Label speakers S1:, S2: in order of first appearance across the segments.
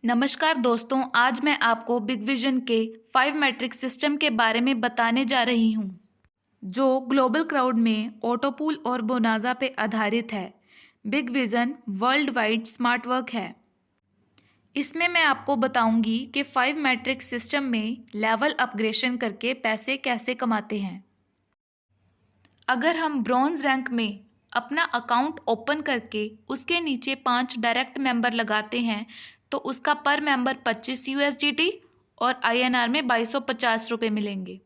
S1: नमस्कार दोस्तों, आज मैं आपको बिग विजन के 5 मैट्रिक सिस्टम के बारे में बताने जा रही हूँ, जो ग्लोबल क्राउड में ऑटोपूल और बोनाजा पे आधारित है। Big vision world wide smart work है। इसमें मैं आपको बताऊंगी कि 5 मैट्रिक सिस्टम में लेवल अपग्रेडेशन करके पैसे कैसे कमाते हैं। अगर हम ब्रॉन्ज रैंक में अपना अकाउंट ओपन करके उसके नीचे 5 डायरेक्ट मेंबर लगाते हैं तो उसका पर मेंबर 25 USDT और INR में 2250 रुपये मिलेंगे।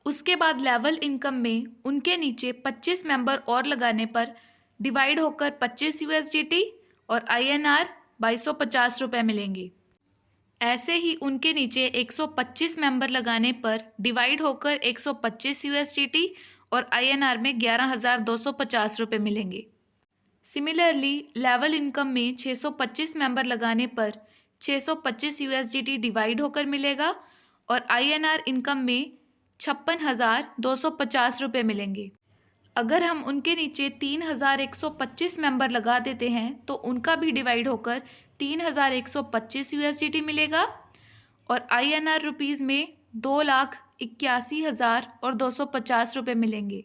S1: उसके बाद लेवल इनकम में उनके नीचे 25 मेंबर और लगाने पर डिवाइड होकर 25 USDT और INR 2250 रुपये मिलेंगे। ऐसे ही उनके नीचे 125 मेंबर लगाने पर डिवाइड होकर 125 USDT और INR में 11,250 रुपये मिलेंगे। सिमिलरली लेवल इनकम में 625 मेंबर लगाने पर 625 USDT डिवाइड होकर मिलेगा और INR इनकम में 56,250 रुपये मिलेंगे। अगर हम उनके नीचे 3,125 मेंबर लगा देते हैं तो उनका भी डिवाइड होकर 3,125 USDT मिलेगा और INR रुपीज़ में 2,81,250 रुपये मिलेंगे।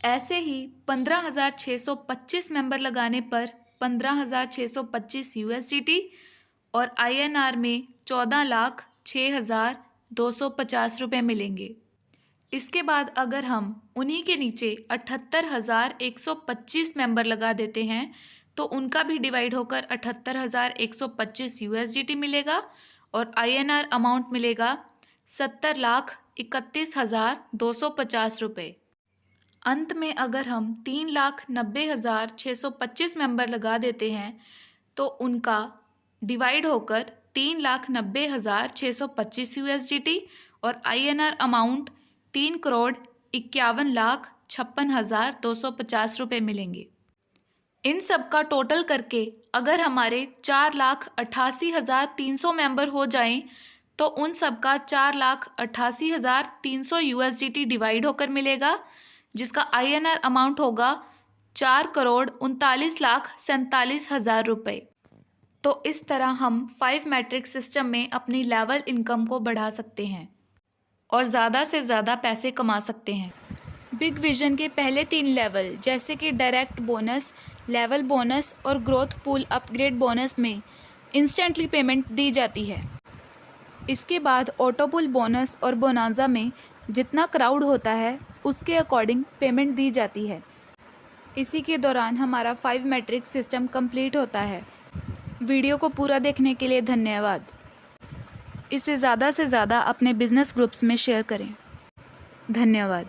S1: ऐसे ही 15,625 मेंबर लगाने पर 15,625 USDT और INR में 14,06,250 रुपये मिलेंगे। इसके बाद अगर हम उन्हीं के नीचे 78,125 मेंबर लगा देते हैं तो उनका भी डिवाइड होकर 78,125 USDT मिलेगा और INR अमाउंट मिलेगा 70,31,250 रुपये। अंत में अगर हम 3,90,625 मेंबर लगा देते हैं तो उनका डिवाइड होकर 3,90,625 USDT और INR अमाउंट 3,51,56,250 रुपये मिलेंगे। इन सब का टोटल करके अगर हमारे 4,88,300 मेंबर हो जाएं तो उन सब का 4,88,300 USDT डिवाइड होकर मिलेगा, जिसका INR अमाउंट होगा 4,39,47,000 रुपये। तो इस तरह हम 5 मैट्रिक सिस्टम में अपनी लेवल इनकम को बढ़ा सकते हैं और ज़्यादा से ज़्यादा पैसे कमा सकते हैं। बिग विजन के पहले 3 लेवल जैसे कि डायरेक्ट बोनस, लेवल बोनस और ग्रोथ पूल अपग्रेड बोनस में इंस्टेंटली पेमेंट दी जाती है। इसके बाद ऑटोपूल बोनस और बोनाजा में जितना क्राउड होता है उसके अकॉर्डिंग पेमेंट दी जाती है। इसी के दौरान हमारा 5 मैट्रिक सिस्टम कंप्लीट होता है। वीडियो को पूरा देखने के लिए धन्यवाद। इसे ज़्यादा से ज़्यादा अपने बिजनेस ग्रुप्स में शेयर करें। धन्यवाद।